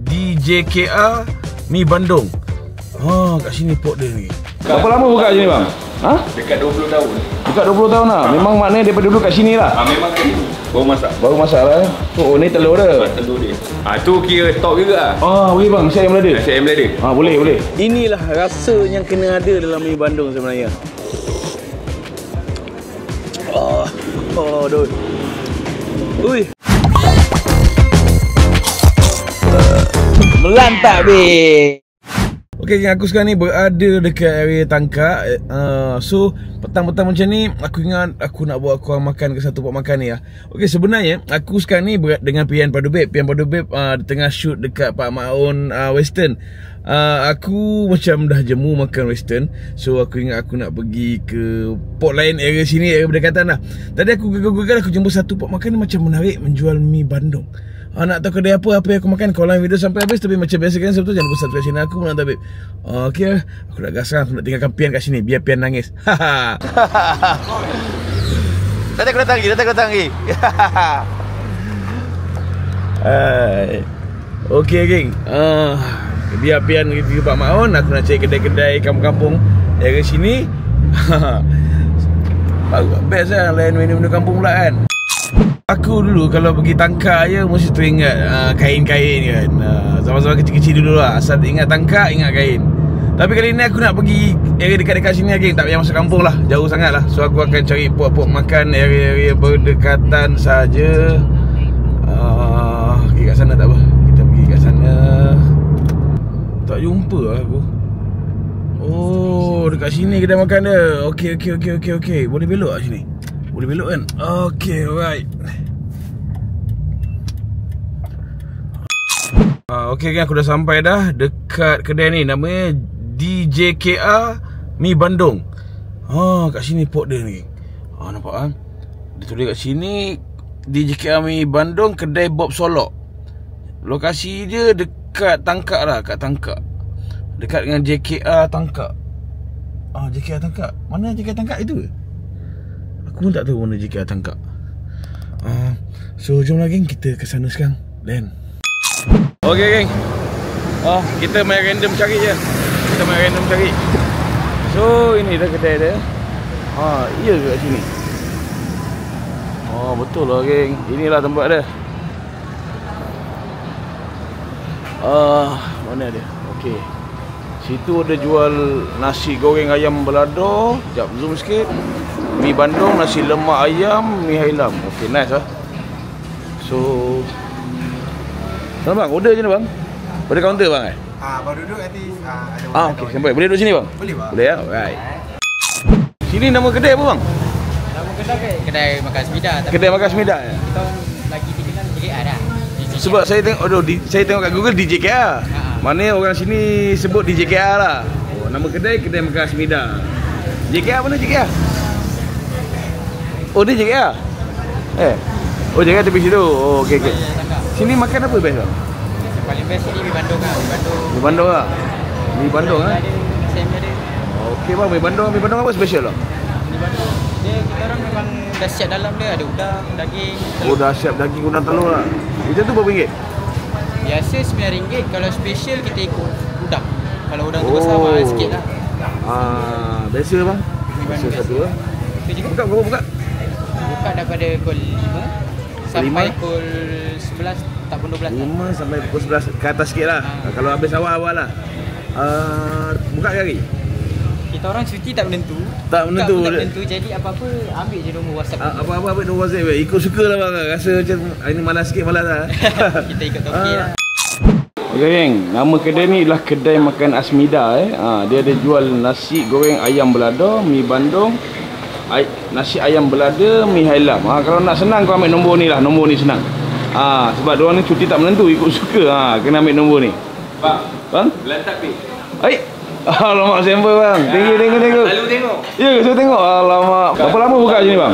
Di JKR Mi Bandung. Kat sini port dia ni. Berapa lama buka sini bang? Dekat 20 tahun. Dekat 20 tahun lah. Memang maknanya daripada dulu kat sini lah. Memang kat sini. Baru masak. Baru masak lah. Oh ni telur dia. Telur dia. Tu kira top juga lah. Boleh bang, nasi ayam lada. Nasi ayam lada. Boleh. Inilah rasa yang kena ada dalam Mi Bandung sebenarnya. Doi. Ui. Melantak be. Okey, aku sekarang ni berada dekat area Tangkak. So petang-petang macam ni aku ingat aku nak bawa korang makan ke satu tempat makan ni lah. Okey, sebenarnya aku sekarang ni dengan Pian Padu Babe. Pian Padu Babe tengah shoot dekat Pak Maun Western. Aku macam dah jemu makan Western. So aku ingat aku nak pergi ke port lain, area sini, area berdekatan lah. Tadi aku gagal-gagal aku jumpa satu tempat makan macam menarik, menjual Mi Bandung. Nak tahu kedai apa yang aku makan, kalau video sampai habis. Tapi macam biasa kan, sebab tu jangan lupa subscribe channel aku, Melantak Babe. Okey, aku dah gas sekarang. Aku nak tinggalkan Pian kat sini, biar Pian nangis. Nanti aku datang lagi. Okey geng, biar Pian pergi Pak Maun, aku nak cari kedai-kedai kampung-kampung area sini. Best lah, lain menu-menu kampung pula kan. Aku dulu kalau pergi Tangkak je mesti teringat kain-kain kan. Zaman-zaman kecil-kecil dulu lah. Asal ingat Tangkak, ingat kain. Tapi kali ni aku nak pergi area dekat-dekat sini lagi. Tak payah masuk kampung lah, jauh sangat lah. So aku akan cari port-port makan area-area berdekatan saja. Pergi kat sana tak apa. Kita pergi kat sana. Tak jumpa lah aku. Dekat sini kedai makan dia. Okey. Boleh belok kat sini? Boleh belok kan? Okay, alright. Okay kan, aku dah sampai dah dekat kedai ni. Namanya DJKR Mi Bandung. Kat sini port dia ni. Nampak kan? Dia tulis kat sini DJKR Mi Bandung, kedai Bob Solok. Lokasi dia dekat Tangkak lah, kat Tangkak. Dekat dengan JKR Tangkak. JKR Tangkak. Mana JKR Tangkak itu? Aku pun tak tahu mana JKR Tangkak. So jomlah geng, kita ke sana sekarang. Dan okey geng, kita main random cari je. So ini dah kedai dia. Iya ke kat sini? Betul lah geng, inilah tempat dia. Mana dia? Okey, situ ada jual nasi goreng ayam balado. Sekejap, zoom sikit. Mi Bandung, nasi lemak ayam, mi hailam. Okey, nice lah. So bang, order je ni bang. Pada kaunter bang Baru duduk nanti ada okey, sampai. Boleh duduk sini bang? Boleh bang. Boleh ya? Alright. Sini nama kedai apa bang? Nama kedai makan Semida. Kedai makan Semida. Kita lagi dikenal JKR dah. Sebab saya tengok saya tengok kat Google DJKR. Mana orang sini sebut DJKR lah. Nama kedai makan Semida. JKR mana JKR? Dia JKR? JKR tepi situ. Okey. Sini makan apa best bang? Yang paling best sini Mi Bandung lah. Mi Bandung lah. Same ada. Okey bang, Mi Bandung apa special lah? Mi Bandung dia, kita orang memang dah siap dalam dia. Ada udang, daging, telur. Dah siap daging, udang, telur lah. Macam tu berapa ringgit? Biasa RM9. Kalau special kita ikut udang. Kalau udang tu besar mahal sikit lah. Biasa bang? Mi Bandung satu lah. Buka? Buka daripada pukul 5 sampai pukul 11, tak pun 12 5 sampai pukul 11 ke atas sikit lah. Kalau habis awal lah. Buka ke hari? Kita orang cuti tak menentu. Tak menentu. Jadi apa-apa ambil je nombor WhatsApp. Apa-apa ambil nombor WhatsApp. Ikut suka lah bang. Rasa macam ini malas sikit lah. Kita ikut okey lah. Okay geng, nama kedai ni adalah kedai makan Asmida. Dia ada jual nasi goreng ayam belada, Mi Bandung, nasi ayam belada, mi hailam. Kalau nak senang kau ambil nombor ni lah. Nombor ni senang. Sebab diorang ni cuti tak menentu, ikut suka. Kena ambil nombor ni. Bang? Melantak Babe. Alamak, sembel bang. Tengok. Lalu tengok. Ya, saya tengok. Alamak. Berapa lama buka sini bang?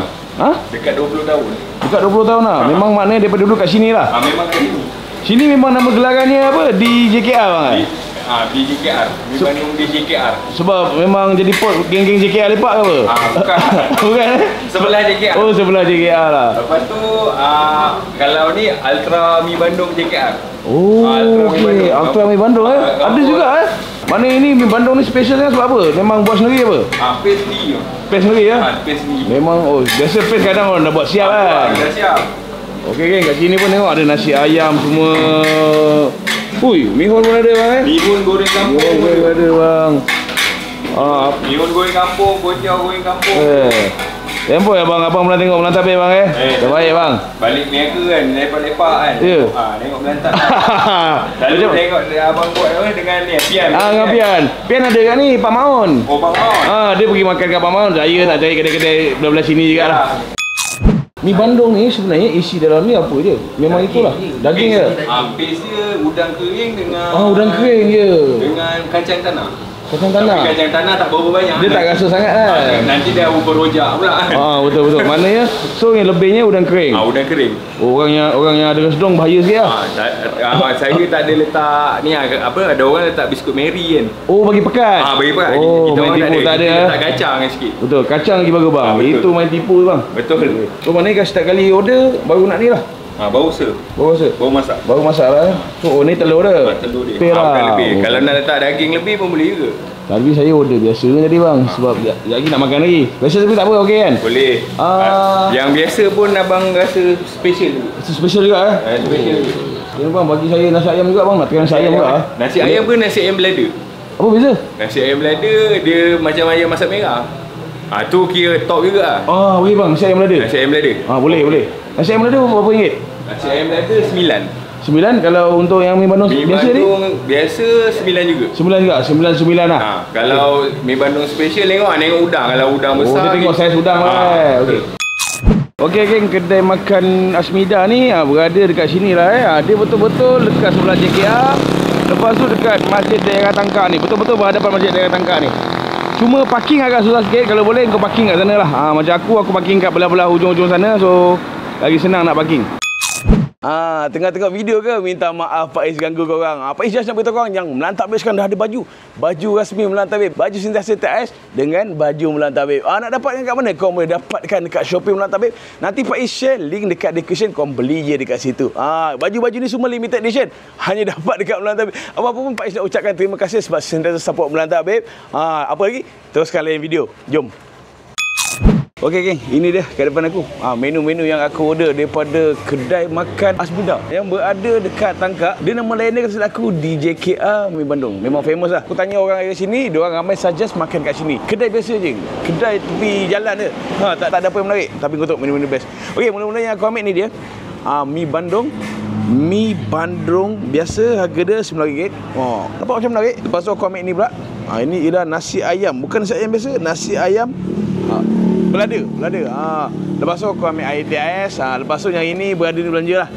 Dekat 20 tahun. Dekat 20 tahun lah. Memang maknanya daripada dulu kat sini lah. Memang kat sini. Sini memang nama gelarannya apa? Di JKR bang? Di JKR. Mi Bandung di JKR. Sebab memang jadi port geng-geng JKR lepak ke apa? Bukan. Bukan? Sebelah JKR. Sebelah JKR lah. Lepas tu kalau ni Ultra Mi Bandung JKR. Oh, okey. Ultra Mi Bandung Ada juga Mana ini Mi Bandung ni specialnya sebab apa? Memang buat sendiri apa? Paste ni. Paste sendiri ya? Paste ni. Memang biasa paste kadang orang dah buat siap kan. Dah siap. Okey geng, kat sini pun tengok ada nasi ayam semua. Hui, mihun pun ada bang Mihun goreng kampung. Mihun pun ada bang. Mihun goreng kampung, kunyau goreng kampung. Tempoh ya bang, abang pernah tengok Melantap bang Terbaik bang. Balik niaga kan, lepak-lepak kan. Ya. Tengok Melantap. Lalu tengok abang buat dengan ni, Pian. Dengan Pian. Pian ada kat ni, Pak Maun. Oh, Pak Maun. Dia pergi makan kat Pak Maun. Saya nak cari kedai-kedai belah-belah sini juga lah. Mi Bandung ni sebenarnya isi dalam ni apa je? Memang itulah. Daging ke? Paste dia udang kering dengan Udang kering je. dengan kacang tanah. Kacang tanah. Tapi kacang tanah tak berapa banyak. Dia tak rasa sangat kan? Nanti dia berrojak pula. Betul-betul. Maknanya so yang lebihnya udang kering. Udang kering. Orang yang ada sedong bahaya sikit lah. Saya tak ada letak ni apa, ada orang letak biskut Mary kan. Bagi pekat. Bagi pekat. Kita main tipu tak ada. Kita letak kacang sikit. Betul, kacang lagi bagus bang. Itu main tipu bang. Betul. So maknanya setiap kali order baru nak ni lah. Baru rasa. Baru masak lah. So ni telur dia. Telur dia. Lebih lah. Lebih. Kalau nak letak daging lebih pun boleh juga. Tapi saya order biasa jadi bang. Sebab lagi nak makan lagi. Biasa tapi tak apa, okey kan? Boleh. Yang biasa pun abang rasa special juga. Special juga Special juga. Ini bang bagi saya nasi ayam juga bang. Nak tekan nasi ayam juga. Nasi ayam ke nasi ayam belada? Apa beza? Nasi ayam belada dia macam ayam masak merah. Tu kira top juga. Boleh bang, nasi ayam belada. Nasi ayam belada. Boleh. Nasi ayam belada berapa ringgit? Nasi ayam belada 9. 9. Kalau untuk yang Mi Bandung biasa ni? Biasa 9 juga. 9 juga, 9 lah. Kalau Mi Bandung special tengok udang. Kalau udang besar dia tengok saiz udang lah. Okey geng, kedai makan Asmida ni berada dekat sini lah Dia betul-betul dekat sebelah JKR. Lepas tu dekat Masjid Daerah Tangkak ni. Betul-betul berhadapan Masjid Daerah Tangkak ni. Cuma parking agak susah sikit. Kalau boleh kau parking kat sana lah. Macam aku parking kat belah-belah hujung-hujung sana. So lagi senang nak parking. Tengah-tengah video ke minta maaf Pak Is ganggu korang. Pak Is just nak beritahu korang yang Melantap Babe sekarang dah ada baju rasmi Melantap Babe, baju sentiasa TS dengan baju Melantap Babe. Nak dapatkan kat mana? Kau boleh dapatkan dekat Shopee Melantap Babe. Nanti Pak Is share link dekat description, kau beli je dekat situ. Baju-baju ni semua limited edition, hanya dapat dekat Melantap Babe. Apa-apa pun Pak Is nak ucapkan terima kasih sebab sentiasa support Melantap Babe. Apa lagi? Teruskan lain video. Jom. Okey geng, ini dia kat depan aku. Menu-menu yang aku order daripada kedai makan Asmida yang berada dekat Tangkak. Dia nama lain dia kata aku DJKR Mi Bandung. Memang famous lah. Aku tanya orang kat sini, diorang ramai suggest makan kat sini. Kedai biasa je. Kedai tepi jalan dia. Tak ada apa yang menarik. Tapi kau tengok menu-menu best. Okey, mula-mula yang aku ambil ni dia. Mi Bandung. Mi Bandung biasa harga dia RM9. Nampak macam menarik. Lepas tu aku ambil ni pula. Ini ialah nasi ayam. Bukan nasi ayam biasa, nasi ayam belada. Lepas tu aku ambil air TIS. Lepas tu yang ini berada di belanja lah.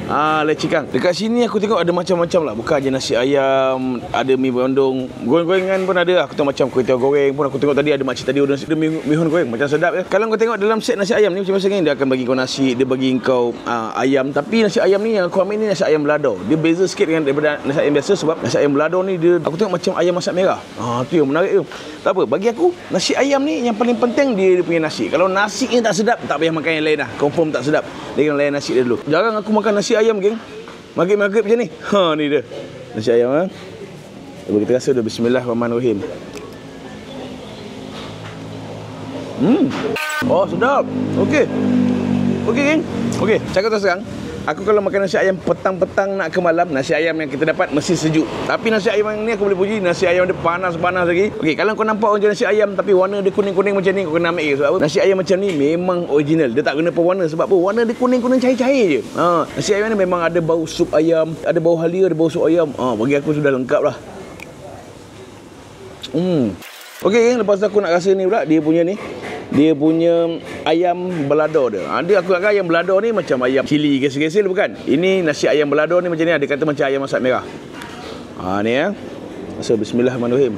Lecikang. Dekat sini aku tengok ada macam-macam lah. Bukan je nasi ayam, ada Mi Bandung, goreng-gorengan pun ada. Aku tengok macam kuih tiaw goreng pun aku tengok tadi. Ada makcik tadi order mihun goreng. Macam sedap ya. Kalau kau tengok dalam set nasi ayam ni macam biasa kan, dia akan bagi kau nasi, dia bagi kau ayam. Tapi nasi ayam ni yang aku ambil ni nasi ayam belado. Dia beza sikit dengan daripada nasi ayam biasa. Sebab nasi ayam belado ni dia, aku tengok macam ayam masak merah. Tu yang menarik tu. Tak apa, bagi aku nasi ayam ni yang paling penting dia punya nasi. Kalau nasi ni tak sedap, tak payah makan yang lain dah. Confirm tak sedap. Dia kena layan nasi dia dulu. Jarang aku makan nasi ayam geng. Maghrib-maghrib macam ni. Ni dia. Nasi ayam Cuba kita rasa dah. Bismillahirrahmanirrahim. Sedap. Okey geng. Okey, cakap terus terang. Aku kalau makan nasi ayam petang-petang nak ke malam, nasi ayam yang kita dapat mesti sejuk. Tapi nasi ayam yang ni aku boleh puji, nasi ayam dia panas-panas lagi. Okey, kalau kau nampak macam nasi ayam tapi warna dia kuning-kuning macam ni, kau kena ambil sebab apa? Nasi ayam macam ni memang original. Dia tak guna pewarna sebab apa? Warna dia kuning-kuning cair-cair je. Nasi ayam ni memang ada bau sup ayam, ada bau halia, ada bau sup ayam. Bagi aku sudah lengkap lah. Okey geng, lepas tu aku nak rasa ni pula dia punya ni. Dia punya ayam belado dia. Aku agak ayam belado ni macam ayam cili gesil-gesil bukan. Ini nasi ayam belado ni macam ni. Dia kata macam ayam masak merah. Ni ya. So bismillahirrahmanirrahim.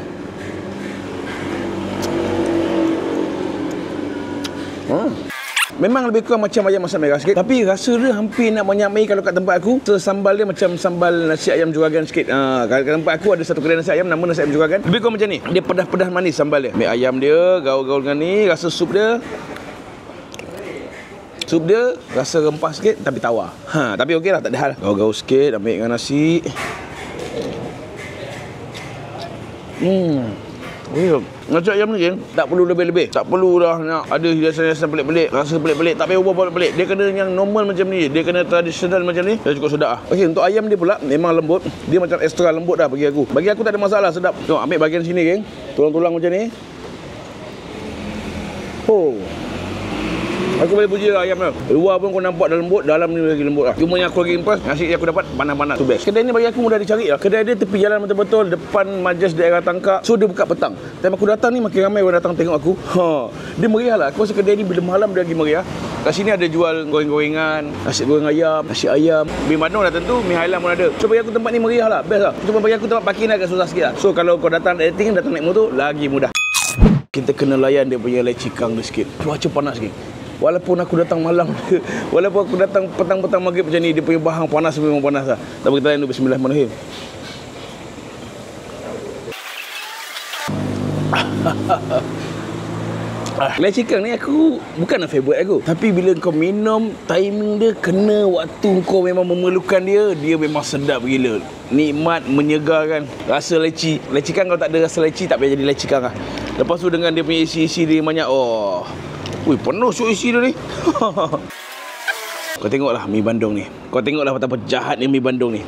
Memang lebih kurang macam ayam masak merah sikit. Tapi rasa dia hampir nak menyamai kalau kat tempat aku. Sambal dia macam sambal nasi ayam juragan sikit. Kalau kat tempat aku ada satu kedai nasi ayam, nama nasi ayam juragan. Lebih kurang macam ni. Dia pedas-pedas manis sambal dia. Ambil ayam dia, gaul-gaul dengan ni. Rasa sup dia. Sup dia rasa rempah sikit tapi tawar. Tapi okey lah, tak ada hal. Gaul-gaul sikit, ambil dengan nasi. Macam ayam ni tak perlu lebih-lebih. Tak perlu dah nak ada hiasan-hiasan pelik-pelik, rasa pelik-pelik. Tak payah ubah pelik-pelik. Dia kena yang normal macam ni. Dia kena tradisional macam ni. Dah cukup sedap lah. Okey, untuk ayam dia pula memang lembut. Dia macam extra lembut dah bagi aku. Bagi aku tak ada masalah, sedap. Tengok, ambil bahagian sini geng. Tulang-tulang macam ni. Aku boleh puji lah ayam dia. Luar pun kau nampak dah lembut, dalam ni lagi lembut lah. Cuma yang aku lagi impress, nasi yang aku dapat panas-panas tu best. Kedai ni bagi aku mudah dicari lah. Kedai dia tepi jalan betul-betul depan majlis daerah Tangkak. So dia buka petang. Time aku datang ni makin ramai orang datang tengok aku. Dia meriah lah. Aku rasa kedai ni bila malam dia lagi meriah. Kat sini ada jual goreng-gorengan, nasi goreng ayam, nasi ayam. Mi Bandung dah tentu, mi Hailam pun ada. So bagi aku tempat ni meriah lah, best lah. Cuma bagi aku tempat parking agak susah sikit lah. So kalau kau datang editing, datang naik motor, lagi mudah. Kita kena layan dia punya leci kang dia sikit. Cuaca panas sikit. Walaupun aku datang malam walaupun aku datang petang-petang maghrib macam ni, dia punya bahang panas memang panas lah. Tapi kita layan dulu. Bismillahirrahmanirrahim. Leci kang ni aku bukanlah favourite aku. Tapi bila kau minum, timing dia kena waktu kau memang memerlukan dia. Dia memang sedap gila. Nikmat, menyegarkan. Rasa leci kang kalau tak ada rasa leci, tak payah jadi leci kang lah. Lepas tu dengan dia punya isi-isi dia banyak. Wih, penuh syuk isi dia ni. Kau tengoklah mi Bandung ni. Kau tengoklah betapa jahatnya mi Bandung ni.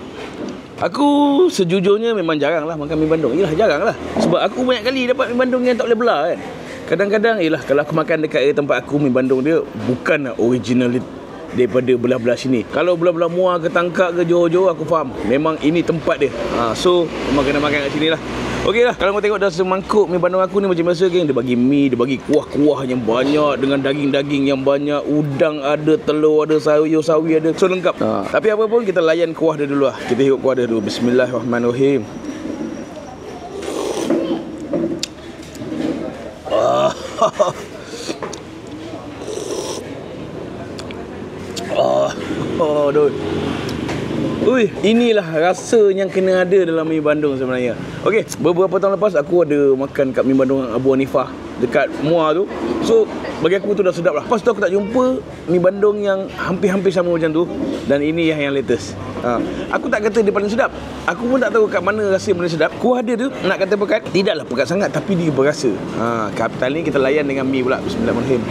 Aku sejujurnya memang jarang lah makan mi Bandung. Yelah, jarang lah. Sebab aku banyak kali dapat mi Bandung yang tak boleh belah kan. Kadang-kadang, yelah, kalau aku makan dekat tempat aku, mi Bandung dia bukan original daripada belah-belah sini. Kalau belah-belah Muar ke Tangkak ke Johor-Johor, aku faham. Memang ini tempat dia. So, memang kena makan kat sini lah. Okey lah, kalau kau tengok dah semangkuk mi Bandung aku ni macam biasa geng. Dia bagi mi, dia bagi kuah-kuah yang banyak dengan daging-daging yang banyak. Udang ada, telur ada, sayur sawi ada. So lengkap. Tapi apa pun kita layan kuah dia dulu lah. Kita hirup kuah dia dulu. Bismillahirrahmanirrahim. Aduh. Ui, inilah rasa yang kena ada dalam mi Bandung sebenarnya. Okey, beberapa tahun lepas aku ada makan kat mi Bandung Abu Hanifah dekat Muar tu. So, bagi aku tu dah sedap lah. Lepas tu aku tak jumpa mi Bandung yang hampir-hampir sama macam tu. Dan ini yang latest. Aku tak kata dia paling sedap. Aku pun tak tahu kat mana rasa yang paling sedap. Kuah dia tu nak kata pekat, tidaklah pekat sangat, tapi dia berasa. Kali ni kita layan dengan mi pula. Bismillahirrahmanirrahim.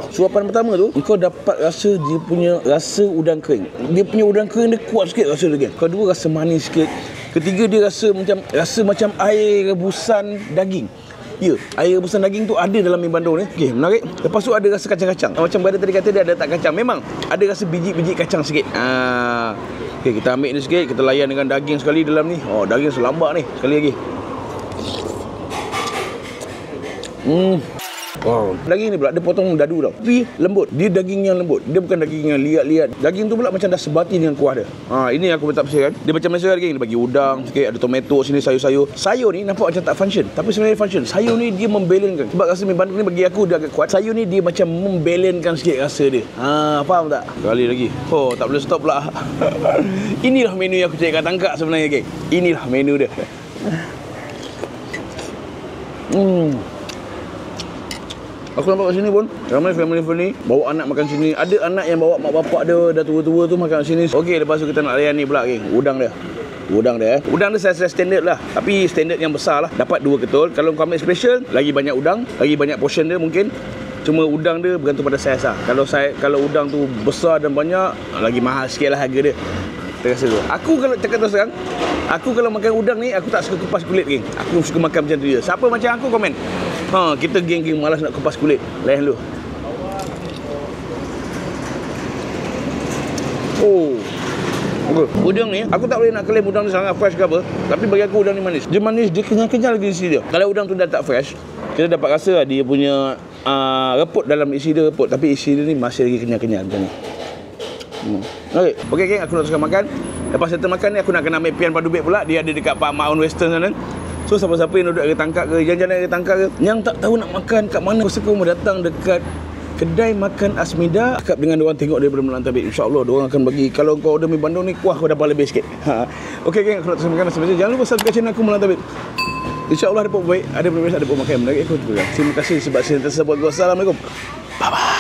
Suapan pertama tu kau dapat rasa dia punya rasa udang kering. Dia punya udang kering dia kuat sikit rasa dia kan. Kedua rasa manis sikit. Ketiga dia rasa macam air rebusan daging. Ya, air rebusan daging tu ada dalam mi Bandung ni. Okey, menarik. Lepas tu ada rasa kacang-kacang. Macam brother tadi kata dia ada tak kacang. Memang ada rasa biji-biji kacang sikit. Okey, kita ambil ni sikit, kita layan dengan daging sekali dalam ni. Daging selambak ni. Sekali lagi. Daging ni pula dia potong dadu tau. Tapi lembut. Dia daging yang lembut. Dia bukan daging yang liat-liat. Daging tu pula macam dah sebati dengan kuah dia. Ini aku tak pasal kan. Dia macam Malaysia daging. Dia bagi udang sikit, ada tomato sini, sayur-sayur. Sayur ni nampak macam tak function, tapi sebenarnya function. Sayur ni dia membalancekan. Sebab rasa mi Bandung ni bagi aku dia agak kuat. Sayur ni dia macam membalancekan sikit rasa dia. Faham tak? Kali lagi. Tak boleh stop pula. Inilah menu yang aku cari kat Tangkak sebenarnya geng. Inilah menu dia. Aku nampak kat sini pun ramai family bawa anak makan sini. Ada anak yang bawa mak bapak dia dah tua-tua tu makan kat sini. Okey, lepas tu kita nak layan ni pula geng. Udang dia. Udang dia saya standard lah. Tapi standard yang besar lah. Dapat 2 ketul. Kalau kau ambil special, lagi banyak udang, lagi banyak portion dia mungkin. Cuma udang dia bergantung pada saiz lah. Kalau udang tu besar dan banyak, lagi mahal sikit lah harga dia. Terasa tu. Aku kalau cakap terus terang, aku kalau makan udang ni, aku tak suka kupas kulit geng. Aku suka makan macam tu je. Siapa macam aku komen. Kita geng-geng malas nak kupas kulit. Layan dulu. Udang ni, aku tak boleh nak klaim udang ni sangat fresh ke apa. Tapi bagi aku udang ni manis. Dia manis, dia kenyal-kenyal lagi isi dia. Kalau udang tu dah tak fresh, kita dapat rasa dia punya reput dalam isi dia reput. Tapi isi dia ni masih lagi kenyal-kenyal macam ni. Okey geng, aku nak teruskan makan. Lepas settle makan ni, aku nak kena ambil pian padu beg pula. Dia ada dekat Pak Maun Western sana. So siapa-siapa yang duduk di Tangkak ke, jalan-jalan di Tangkak ke, yang tak tahu nak makan kat mana, aku suka datang dekat kedai makan Asmida. Cakap dengan diorang, tengok daripada Melantar Bed. InsyaAllah diorang akan bagi. Kalau kau order mi Bandung ni, kuah kau dapat lebih sikit. Okey geng, aku nak teruskan makan. Jangan lupa subscribe channel aku Melantar Bed. InsyaAllah ada buat baik. Ada benda ada buat makan. Lagi aku tu. Terima kasih sebab saya tersebut. Wassalamualaikum. Bye bye.